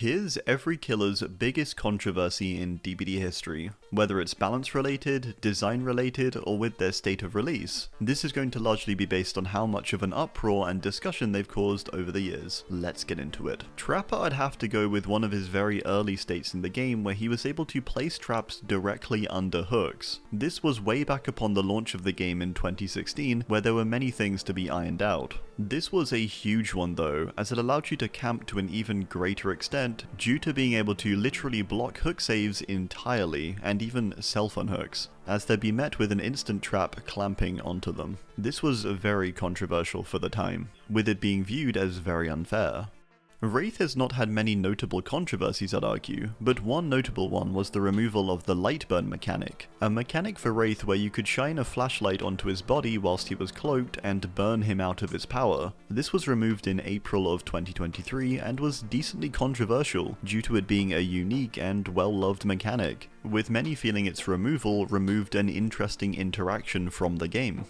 Here's every killer's biggest controversy in DBD history, whether it's balance related, design related, or with their state of release. This is going to largely be based on how much of an uproar and discussion they've caused over the years. Let's get into it. Trapper, I'd have to go with one of his very early states in the game where he was able to place traps directly under hooks. This was way back upon the launch of the game in 2016, where there were many things to be ironed out. This was a huge one though, as it allowed you to camp to an even greater extent due to being able to literally block hook saves entirely, and even self-unhooks, as they'd be met with an instant trap clamping onto them. This was very controversial for the time, with it being viewed as very unfair. Wraith has not had many notable controversies, I'd argue, but one notable one was the removal of the light burn mechanic, a mechanic for Wraith where you could shine a flashlight onto his body whilst he was cloaked and burn him out of his power. This was removed in April of 2023 and was decently controversial due to it being a unique and well-loved mechanic, with many feeling its removal removed an interesting interaction from the game.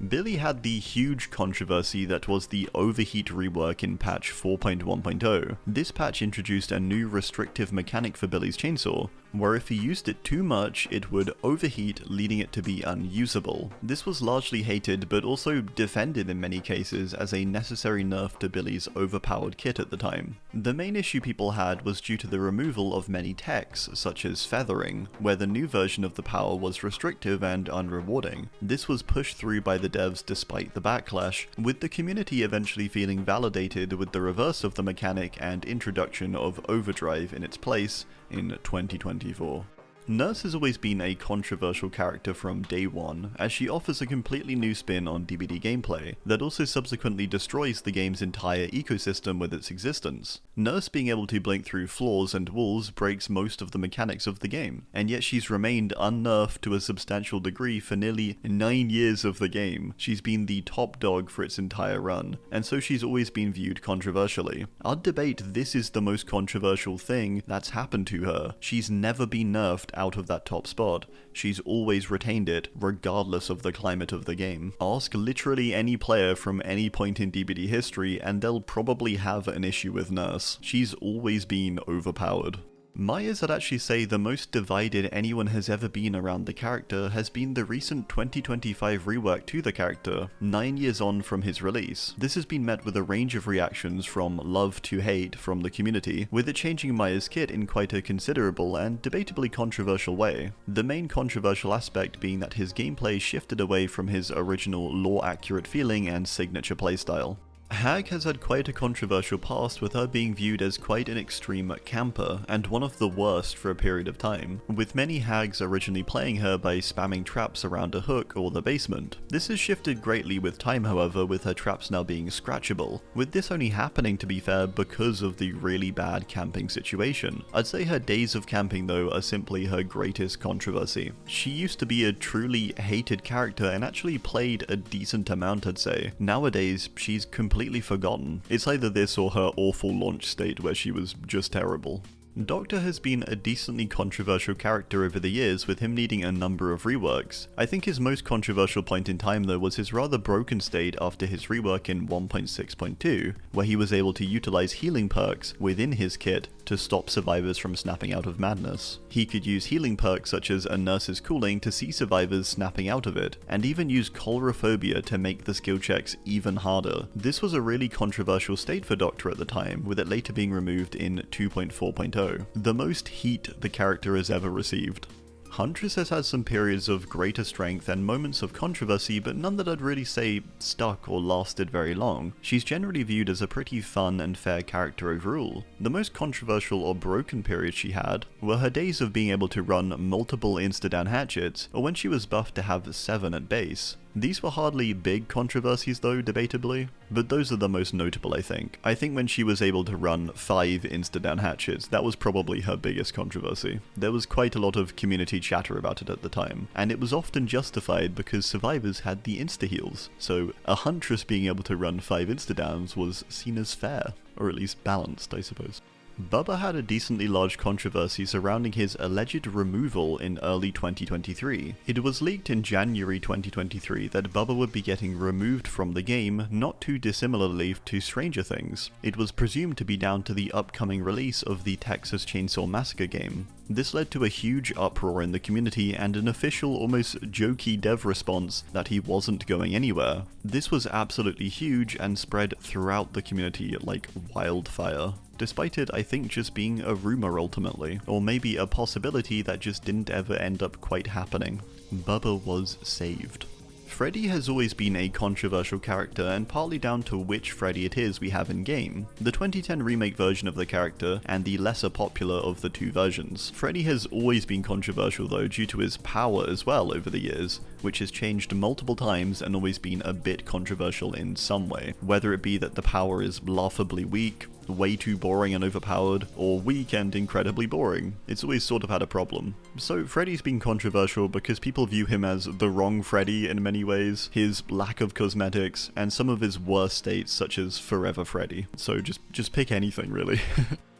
Billy had the huge controversy that was the overheat rework in patch 4.1.0. This patch introduced a new restrictive mechanic for Billy's chainsaw, where if he used it too much, it would overheat, leading it to be unusable. This was largely hated, but also defended in many cases as a necessary nerf to Billy's overpowered kit at the time. The main issue people had was due to the removal of many techs, such as feathering, where the new version of the power was restrictive and unrewarding. This was pushed through by the devs despite the backlash, with the community eventually feeling validated with the reverse of the mechanic and introduction of overdrive in its place in 2024. Nurse has always been a controversial character from day one, as she offers a completely new spin on DBD gameplay that also subsequently destroys the game's entire ecosystem with its existence. Nurse being able to blink through floors and walls breaks most of the mechanics of the game, and yet she's remained unnerfed to a substantial degree for nearly 9 years of the game. She's been the top dog for its entire run, and so she's always been viewed controversially. I'd debate this is the most controversial thing that's happened to her. She's never been nerfed out of that top spot. She's always retained it, regardless of the climate of the game. Ask literally any player from any point in DBD history and they'll probably have an issue with Nurse. She's always been overpowered. Myers, I'd actually say the most divided anyone has ever been around the character has been the recent 2025 rework to the character, 9 years on from his release. This has been met with a range of reactions from love to hate from the community, with it changing Myers' kit in quite a considerable and debatably controversial way. The main controversial aspect being that his gameplay shifted away from his original lore-accurate feeling and signature playstyle. Hag has had quite a controversial past, with her being viewed as quite an extreme camper, and one of the worst for a period of time, with many Hags originally playing her by spamming traps around a hook or the basement. This has shifted greatly with time however, with her traps now being scratchable, with this only happening to be fair because of the really bad camping situation. I'd say her days of camping though are simply her greatest controversy. She used to be a truly hated character and actually played a decent amount, I'd say. Nowadays, she's completely forgotten. It's either this or her awful launch state where she was just terrible. Doctor has been a decently controversial character over the years, with him needing a number of reworks. I think his most controversial point in time though was his rather broken state after his rework in 1.6.2, where he was able to utilize healing perks within his kit to stop survivors from snapping out of madness. He could use healing perks such as a nurse's cooling to see survivors snapping out of it, and even use chlorophobia to make the skill checks even harder. This was a really controversial state for Doctor at the time, with it later being removed in 2.4.0. The most heat the character has ever received. Huntress has had some periods of greater strength and moments of controversy, but none that I'd really say stuck or lasted very long. She's generally viewed as a pretty fun and fair character overall. The most controversial or broken periods she had were her days of being able to run multiple insta-down hatchets, or when she was buffed to have 7 at base. These were hardly big controversies though, debatably, but those are the most notable I think. I think when she was able to run 5 insta-down hatchets, that was probably her biggest controversy. There was quite a lot of community chatter about it at the time, and it was often justified because survivors had the insta-heals, so a Huntress being able to run 5 insta-downs was seen as fair, or at least balanced I suppose. Bubba had a decently large controversy surrounding his alleged removal in early 2023. It was leaked in January 2023 that Bubba would be getting removed from the game, not too dissimilarly to Stranger Things. It was presumed to be down to the upcoming release of the Texas Chainsaw Massacre game. This led to a huge uproar in the community and an official, almost jokey dev response that he wasn't going anywhere. This was absolutely huge and spread throughout the community like wildfire. Despite it, I think, just being a rumor ultimately, or maybe a possibility that just didn't ever end up quite happening. Bubba was saved. Freddy has always been a controversial character, and partly down to which Freddy it is we have in game. The 2010 remake version of the character, and the lesser popular of the two versions. Freddy has always been controversial though due to his power as well over the years, which has changed multiple times and always been a bit controversial in some way. Whether it be that the power is laughably weak, way too boring and overpowered, or weak and incredibly boring. It's always sort of had a problem. So Freddy's been controversial because people view him as the wrong Freddy in many ways, his lack of cosmetics, and some of his worst states such as Forever Freddy. So just pick anything really.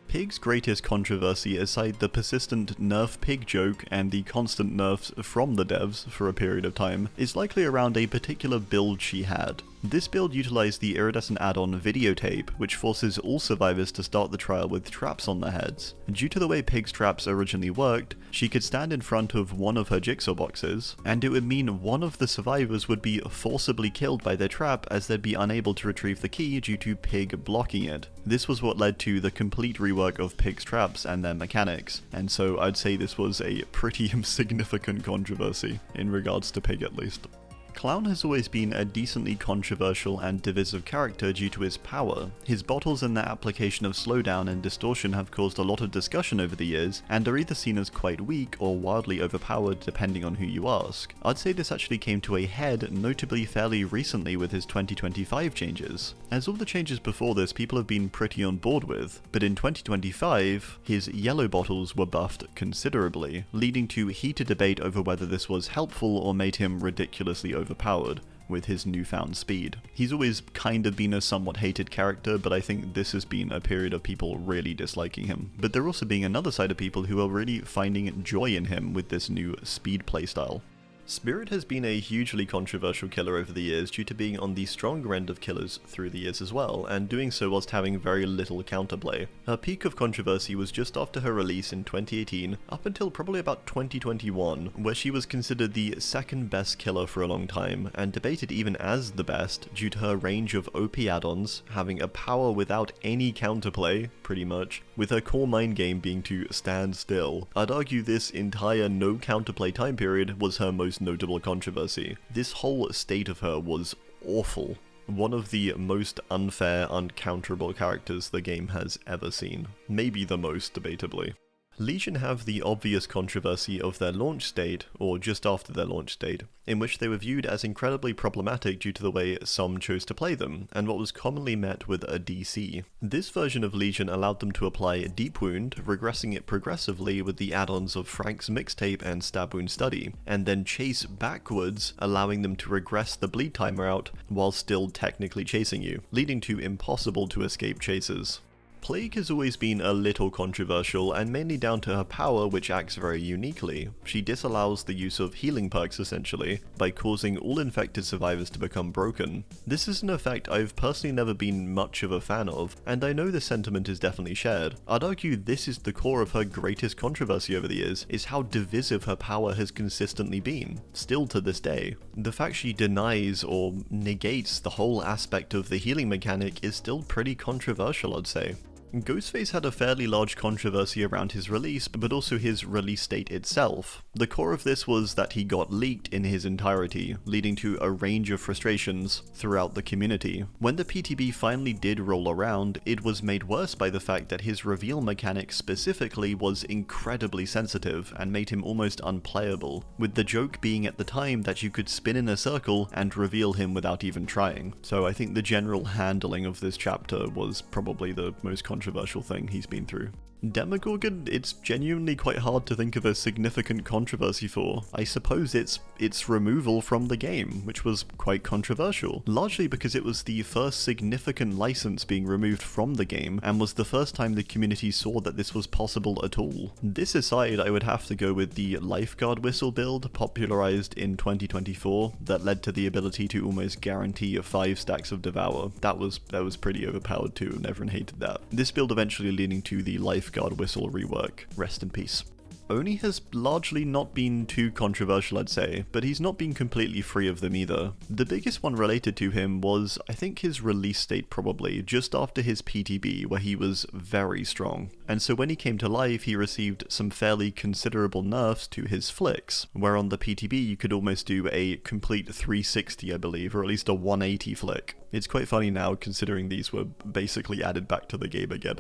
Pig's greatest controversy, aside the persistent nerf pig joke and the constant nerfs from the devs for a period of time, is likely around a particular build she had. This build utilized the iridescent add-on Videotape, which forces all survivors to start the trial with traps on their heads. Due to the way Pig's traps originally worked, she could stand in front of one of her jigsaw boxes, and it would mean one of the survivors would be forcibly killed by their trap as they'd be unable to retrieve the key due to Pig blocking it. This was what led to the complete rework of Pig's traps and their mechanics, and so I'd say this was a pretty significant controversy, in regards to Pig at least. Clown has always been a decently controversial and divisive character due to his power. His bottles and their application of slowdown and distortion have caused a lot of discussion over the years, and are either seen as quite weak or wildly overpowered depending on who you ask. I'd say this actually came to a head notably fairly recently with his 2025 changes, as all the changes before this people have been pretty on board with, but in 2025, his yellow bottles were buffed considerably, leading to heated debate over whether this was helpful or made him ridiculously overpowered with his newfound speed. He's always kind of been a somewhat hated character, but I think this has been a period of people really disliking him. But there also being another side of people who are really finding joy in him with this new speed playstyle. Spirit has been a hugely controversial killer over the years due to being on the stronger end of killers through the years as well, and doing so whilst having very little counterplay. Her peak of controversy was just after her release in 2018, up until probably about 2021, where she was considered the second best killer for a long time, and debated even as the best due to her range of OP add-ons, having a power without any counterplay, pretty much, with her core mind game being to stand still. I'd argue this entire no counterplay time period was her most notable controversy. This whole state of her was awful. One of the most unfair, uncounterable characters the game has ever seen. Maybe the most, debatably. Legion have the obvious controversy of their launch state, or just after their launch state, in which they were viewed as incredibly problematic due to the way some chose to play them, and what was commonly met with a DC. This version of Legion allowed them to apply Deep Wound, regressing it progressively with the add-ons of Frank's Mixtape and Stab Wound Study, and then chase backwards, allowing them to regress the bleed timer out while still technically chasing you, leading to impossible to escape chases. Plague has always been a little controversial, and mainly down to her power, which acts very uniquely. She disallows the use of healing perks essentially, by causing all infected survivors to become broken. This is an effect I've personally never been much of a fan of, and I know this sentiment is definitely shared. I'd argue this is the core of her greatest controversy over the years, is how divisive her power has consistently been, still to this day. The fact she denies or negates the whole aspect of the healing mechanic is still pretty controversial, I'd say. Ghostface had a fairly large controversy around his release, but also his release date itself. The core of this was that he got leaked in his entirety, leading to a range of frustrations throughout the community. When the PTB finally did roll around, it was made worse by the fact that his reveal mechanic specifically was incredibly sensitive and made him almost unplayable, with the joke being at the time that you could spin in a circle and reveal him without even trying. So I think the general handling of this chapter was probably the most controversial thing he's been through. Demogorgon, it's genuinely quite hard to think of a significant controversy for. I suppose it's removal from the game, which was quite controversial, largely because it was the first significant license being removed from the game, and was the first time the community saw that this was possible at all. This aside, I would have to go with the lifeguard whistle build popularized in 2024 that led to the ability to almost guarantee 5 stacks of Devour. That was pretty overpowered too, and everyone hated that. This build eventually leading to the lifeguard whistle rework. Rest in peace. Oni has largely not been too controversial, I'd say, but he's not been completely free of them either. The biggest one related to him was, I think, his release date probably, just after his PTB, where he was very strong. And so when he came to life, he received some fairly considerable nerfs to his flicks, where on the PTB you could almost do a complete 360, I believe, or at least a 180 flick. It's quite funny now, considering these were basically added back to the game again.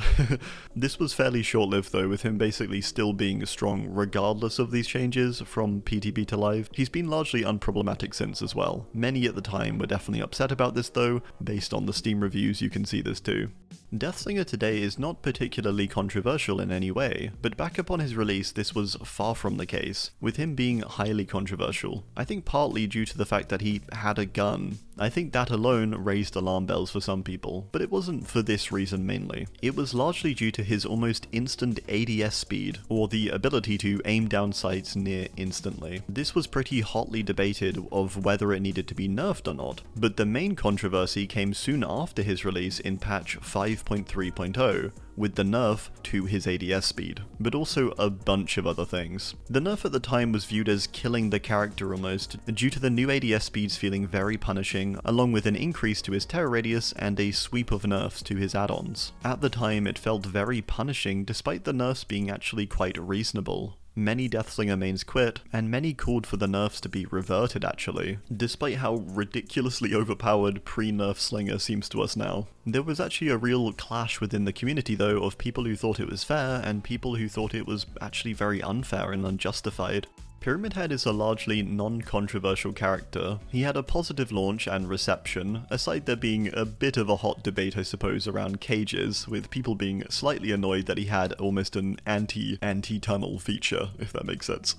This was fairly short-lived though, with him basically still being strong regardless of these changes from PTB to live. He's been largely unproblematic since as well. Many at the time were definitely upset about this though. Based on the Steam reviews, you can see this too. Deathslinger today is not particularly controversial in any way, but back upon his release this was far from the case, with him being highly controversial. I think partly due to the fact that he had a gun. I think that alone raised alarm bells for some people, but it wasn't for this reason mainly. It was largely due to his almost instant ADS speed, or the ability to aim down sights near instantly. This was pretty hotly debated of whether it needed to be nerfed or not, but the main controversy came soon after his release in patch 5.3.0, with the nerf to his ADS speed, but also a bunch of other things. The nerf at the time was viewed as killing the character almost, due to the new ADS speeds feeling very punishing, along with an increase to his terror radius and a sweep of nerfs to his add-ons. At the time it felt very punishing despite the nerfs being actually quite reasonable. Many Deathslinger mains quit, and many called for the nerfs to be reverted actually, despite how ridiculously overpowered pre-nerf Slinger seems to us now. There was actually a real clash within the community though of people who thought it was fair and people who thought it was actually very unfair and unjustified. Pyramid Head is a largely non-controversial character. He had a positive launch and reception, aside there being a bit of a hot debate I suppose around cages, with people being slightly annoyed that he had almost an anti-tunnel feature, if that makes sense.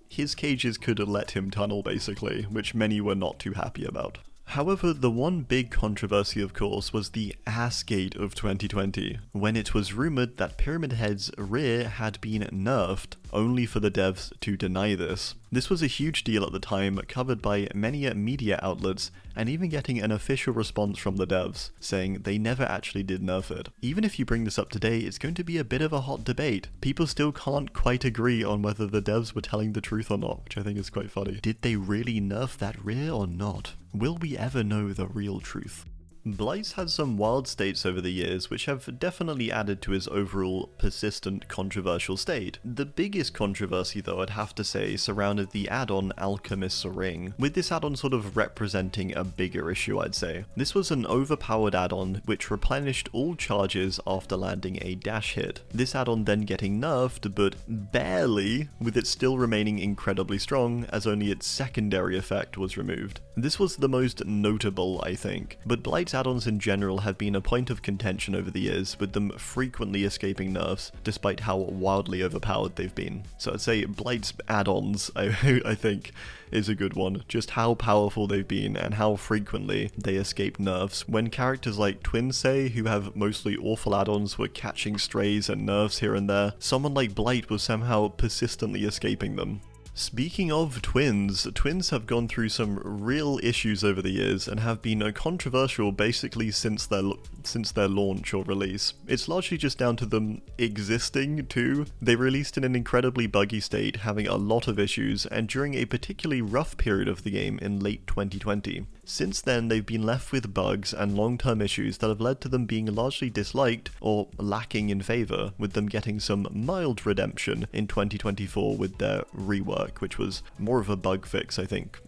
His cages could let him tunnel basically, which many were not too happy about. However, the one big controversy of course was the ass gate of 2020, when it was rumoured that Pyramid Head's rear had been nerfed, only for the devs to deny this. This was a huge deal at the time, covered by many media outlets, and even getting an official response from the devs, saying they never actually did nerf it. Even if you bring this up today, it's going to be a bit of a hot debate. People still can't quite agree on whether the devs were telling the truth or not, which I think is quite funny. Did they really nerf that rear or not? Will we ever know the real truth? Blight's had some wild states over the years which have definitely added to his overall persistent controversial state. The biggest controversy though I'd have to say surrounded the add-on Alchemist's Ring, with this add-on sort of representing a bigger issue I'd say. This was an overpowered add-on which replenished all charges after landing a dash hit. This add-on then getting nerfed, but barely, with it still remaining incredibly strong as only its secondary effect was removed. This was the most notable I think, but Blight's add-ons in general have been a point of contention over the years, with them frequently escaping nerfs, despite how wildly overpowered they've been. So I'd say Blight's add-ons, I think, is a good one. Just how powerful they've been, and how frequently they escape nerfs, when characters like Twinsay, who have mostly awful add-ons, were catching strays and nerfs here and there. Someone like Blight was somehow persistently escaping them. Speaking of twins have gone through some real issues over the years and have been controversial basically since their launch or release. It's largely just down to them existing too. They released in an incredibly buggy state, having a lot of issues, and during a particularly rough period of the game in late 2020. Since then, they've been left with bugs and long-term issues that have led to them being largely disliked or lacking in favour, with them getting some mild redemption in 2024 with their rework, which was more of a bug fix, I think,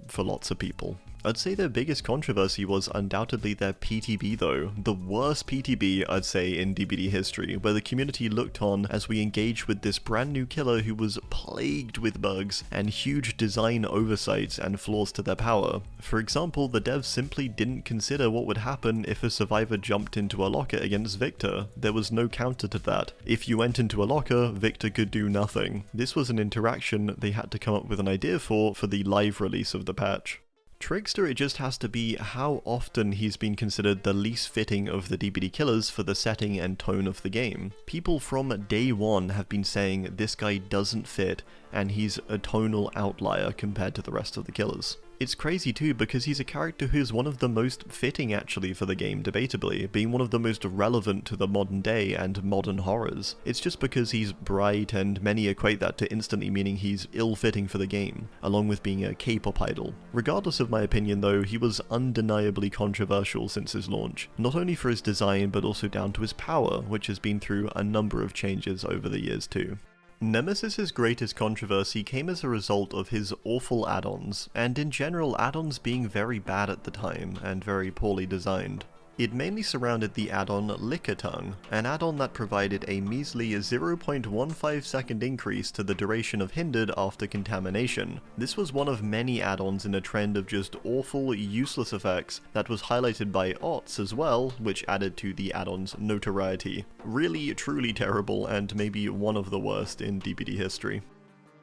for lots of people. I'd say their biggest controversy was undoubtedly their PTB though, the worst PTB I'd say in DBD history, where the community looked on as we engaged with this brand new killer who was plagued with bugs and huge design oversights and flaws to their power. For example, the devs simply didn't consider what would happen if a survivor jumped into a locker against Victor. There was no counter to that. If you went into a locker, Victor could do nothing. This was an interaction they had to come up with an idea for the live release of the patch. Trickster, it just has to be how often he's been considered the least fitting of the DBD killers for the setting and tone of the game. People from day one have been saying this guy doesn't fit and he's a tonal outlier compared to the rest of the killers. It's crazy too because he's a character who's one of the most fitting actually for the game, debatably, being one of the most relevant to the modern day and modern horrors. It's just because he's bright and many equate that to instantly meaning he's ill-fitting for the game, along with being a K-pop idol. Regardless of my opinion though, he was undeniably controversial since his launch, not only for his design but also down to his power, which has been through a number of changes over the years too. Nemesis's greatest controversy came as a result of his awful add-ons, and in general add-ons being very bad at the time and very poorly designed. It mainly surrounded the add-on Licker Tongue, an add-on that provided a measly 0.15 second increase to the duration of Hindered after contamination. This was one of many add-ons in a trend of just awful, useless effects that was highlighted by OTS as well, which added to the add-on's notoriety. Really, truly terrible, and maybe one of the worst in DBD history.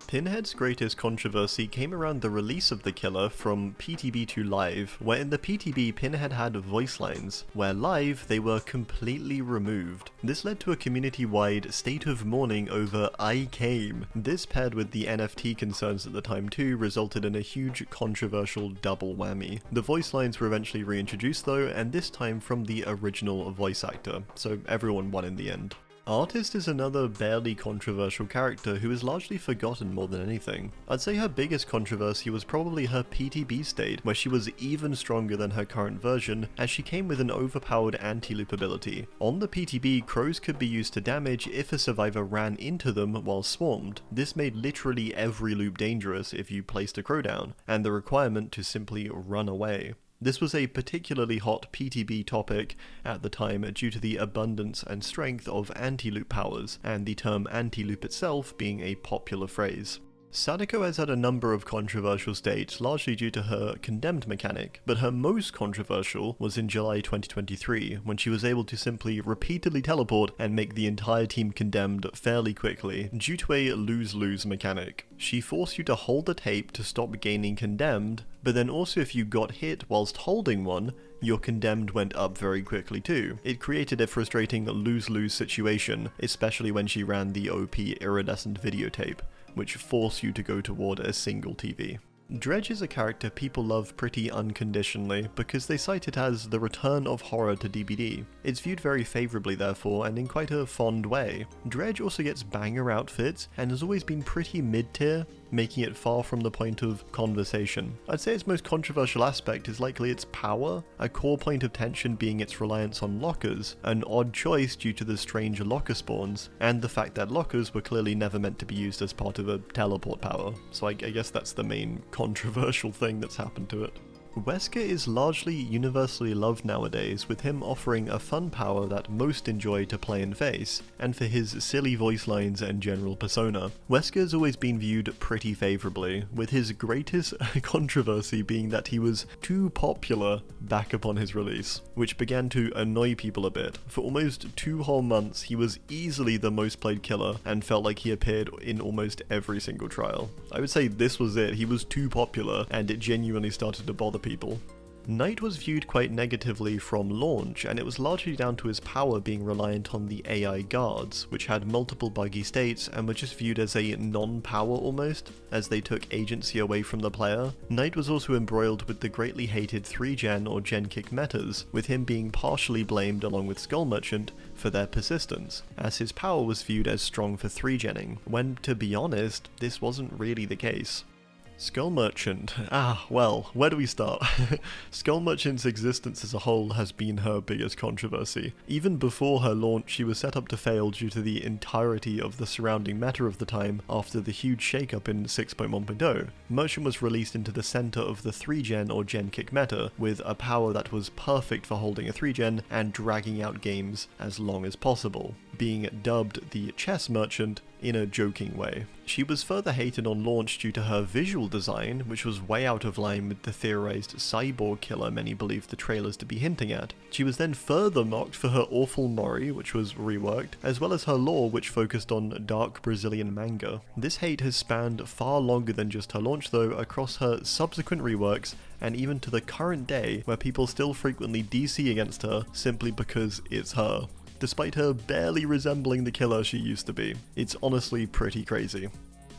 Pinhead's greatest controversy came around the release of the killer from PTB to Live, where in the PTB Pinhead had voice lines, where Live they were completely removed. This led to a community-wide state of mourning over "I came." This paired with the NFT concerns at the time too resulted in a huge controversial double whammy. The voice lines were eventually reintroduced though, and this time from the original voice actor, so everyone won in the end. Artist is another barely controversial character who is largely forgotten more than anything. I'd say her biggest controversy was probably her PTB state, where she was even stronger than her current version, as she came with an overpowered anti-loop ability. On the PTB, crows could be used to damage if a survivor ran into them while swarmed. This made literally every loop dangerous if you placed a crow down, and the requirement to simply run away. This was a particularly hot PTB topic at the time due to the abundance and strength of anti-loop powers, and the term anti-loop itself being a popular phrase. Sadako has had a number of controversial states, largely due to her condemned mechanic, but her most controversial was in July 2023, when she was able to simply repeatedly teleport and make the entire team condemned fairly quickly, due to a lose-lose mechanic. She forced you to hold the tape to stop gaining condemned, but then also if you got hit whilst holding one, your condemned went up very quickly too. It created a frustrating lose-lose situation, especially when she ran the OP iridescent videotape, which force you to go toward a single TV. Dredge is a character people love pretty unconditionally because they cite it as the return of horror to DBD. It's viewed very favourably therefore, and in quite a fond way. Dredge also gets banger outfits and has always been pretty mid-tier, making it far from the point of conversation. I'd say its most controversial aspect is likely its power, a core point of tension being its reliance on lockers, an odd choice due to the strange locker spawns, and the fact that lockers were clearly never meant to be used as part of a teleport power, so I guess that's the main controversial thing that's happened to it. Wesker is largely universally loved nowadays, with him offering a fun power that most enjoy to play and face, and for his silly voice lines and general persona. Wesker has always been viewed pretty favourably, with his greatest controversy being that he was too popular back upon his release, which began to annoy people a bit. For almost 2 whole months, he was easily the most played killer, and felt like he appeared in almost every single trial. I would say this was it, he was too popular, and it genuinely started to bother people. Knight was viewed quite negatively from launch, and it was largely down to his power being reliant on the AI guards, which had multiple buggy states and were just viewed as a non-power almost, as they took agency away from the player. Knight was also embroiled with the greatly hated 3-gen or gen kick metas, with him being partially blamed along with Skull Merchant for their persistence, as his power was viewed as strong for 3-genning, when to be honest, this wasn't really the case. Skull Merchant. Well, where do we start? Skull Merchant's existence as a whole has been her biggest controversy. Even before her launch, she was set up to fail due to the entirety of the surrounding meta of the time after the huge shakeup in 6.1.0. Merchant was released into the center of the 3-gen or gen kick meta, with a power that was perfect for holding a 3-gen and dragging out games as long as possible, being dubbed the Chess Merchant in a joking way. She was further hated on launch due to her visual design, which was way out of line with the theorized cyborg killer many believed the trailers to be hinting at. She was then further mocked for her awful Mori, which was reworked, as well as her lore, which focused on dark Brazilian manga. This hate has spanned far longer than just her launch though, across her subsequent reworks, and even to the current day, where people still frequently DC against her simply because it's her, despite her barely resembling the killer she used to be. It's honestly pretty crazy.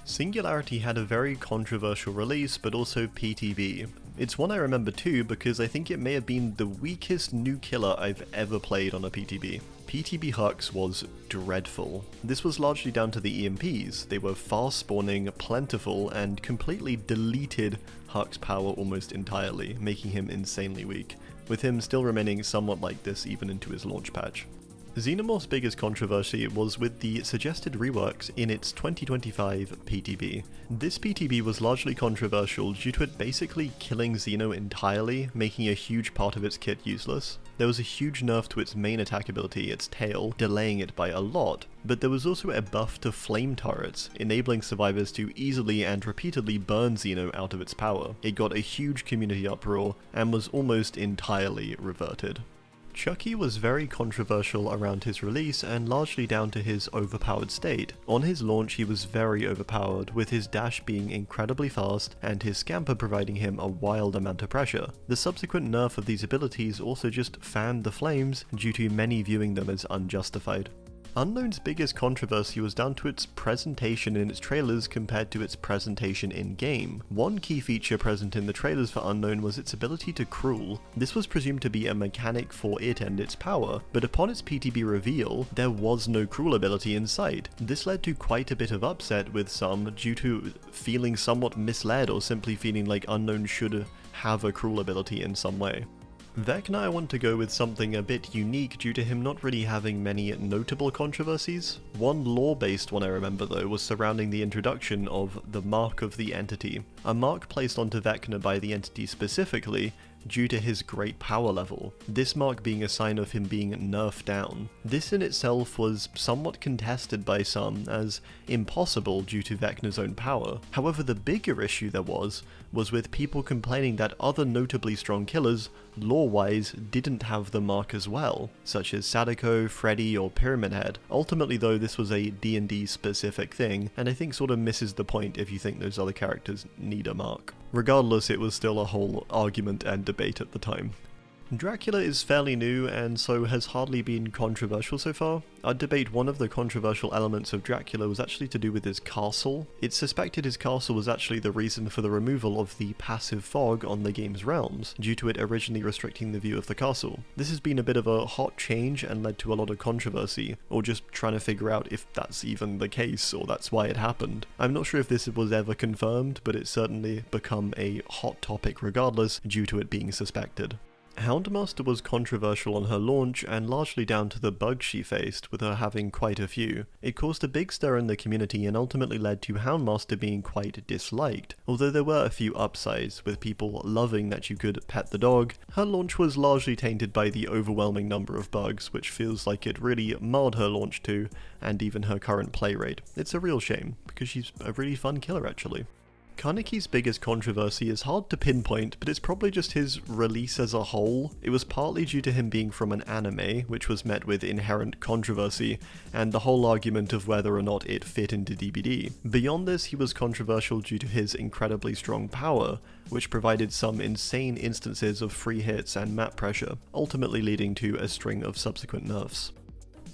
Singularity had a very controversial release, but also PTB. It's one I remember too because I think it may have been the weakest new killer I've ever played on a PTB. PTB Hux was dreadful. This was largely down to the EMPs. They were fast spawning, plentiful, and completely deleted Hux power almost entirely, making him insanely weak, with him still remaining somewhat like this even into his launch patch. Xenomorph's biggest controversy was with the suggested reworks in its 2025 PTB. This PTB was largely controversial due to it basically killing Xeno entirely, making a huge part of its kit useless. There was a huge nerf to its main attack ability, its tail, delaying it by a lot, but there was also a buff to flame turrets, enabling survivors to easily and repeatedly burn Xeno out of its power. It got a huge community uproar, and was almost entirely reverted. Chucky was very controversial around his release and largely down to his overpowered state. On his launch he was very overpowered, with his dash being incredibly fast and his scamper providing him a wild amount of pressure. The subsequent nerf of these abilities also just fanned the flames due to many viewing them as unjustified. Unknown's biggest controversy was down to its presentation in its trailers compared to its presentation in-game. One key feature present in the trailers for Unknown was its ability to cruel. This was presumed to be a mechanic for it and its power, but upon its PTB reveal, there was no cruel ability in sight. This led to quite a bit of upset with some due to feeling somewhat misled or simply feeling like Unknown should have a cruel ability in some way. Vecna I want to go with something a bit unique due to him not really having many notable controversies. One lore-based one I remember though was surrounding the introduction of the Mark of the Entity, a mark placed onto Vecna by the entity specifically due to his great power level, this mark being a sign of him being nerfed down. This in itself was somewhat contested by some as impossible due to Vecna's own power. However, the bigger issue there was with people complaining that other notably strong killers, lore-wise, didn't have the mark as well, such as Sadako, Freddy, or Pyramid Head. Ultimately though, this was a D&D specific thing, and I think sort of misses the point if you think those other characters need a mark. Regardless, it was still a whole argument and debate at the time. Dracula is fairly new and so has hardly been controversial so far. I'd debate one of the controversial elements of Dracula was actually to do with his castle. It's suspected his castle was actually the reason for the removal of the passive fog on the game's realms, due to it originally restricting the view of the castle. This has been a bit of a hot change and led to a lot of controversy, or just trying to figure out if that's even the case or that's why it happened. I'm not sure if this was ever confirmed, but it's certainly become a hot topic regardless due to it being suspected. Houndmaster was controversial on her launch and largely down to the bugs she faced, with her having quite a few. It caused a big stir in the community and ultimately led to Houndmaster being quite disliked, although there were a few upsides, with people loving that you could pet the dog. Her launch was largely tainted by the overwhelming number of bugs, which feels like it really marred her launch too, and even her current play rate. It's a real shame, because she's a really fun killer actually. Kaneki's biggest controversy is hard to pinpoint, but it's probably just his release as a whole. It was partly due to him being from an anime, which was met with inherent controversy, and the whole argument of whether or not it fit into DBD. Beyond this, he was controversial due to his incredibly strong power, which provided some insane instances of free hits and map pressure, ultimately leading to a string of subsequent nerfs.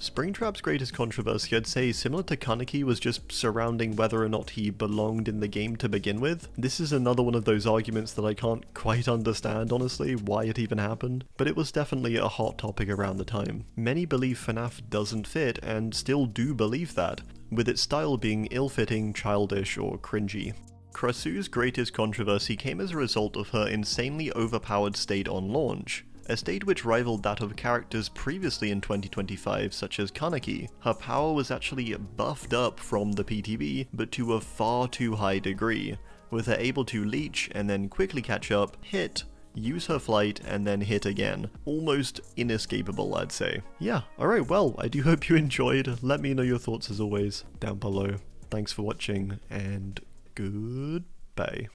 Springtrap's greatest controversy, I'd say similar to Kaneki, was just surrounding whether or not he belonged in the game to begin with. This is another one of those arguments that I can't quite understand honestly, why it even happened, but it was definitely a hot topic around the time. Many believe FNAF doesn't fit, and still do believe that, with its style being ill-fitting, childish, or cringy. Krasue's greatest controversy came as a result of her insanely overpowered state on launch. A state which rivaled that of characters previously in 2025 such as Kaneki. Her power was actually buffed up from the PTB, but to a far too high degree, with her able to leech and then quickly catch up, hit, use her flight, and then hit again. Almost inescapable, I'd say. Yeah, alright, well, I do hope you enjoyed. Let me know your thoughts as always down below. Thanks for watching, and goodbye.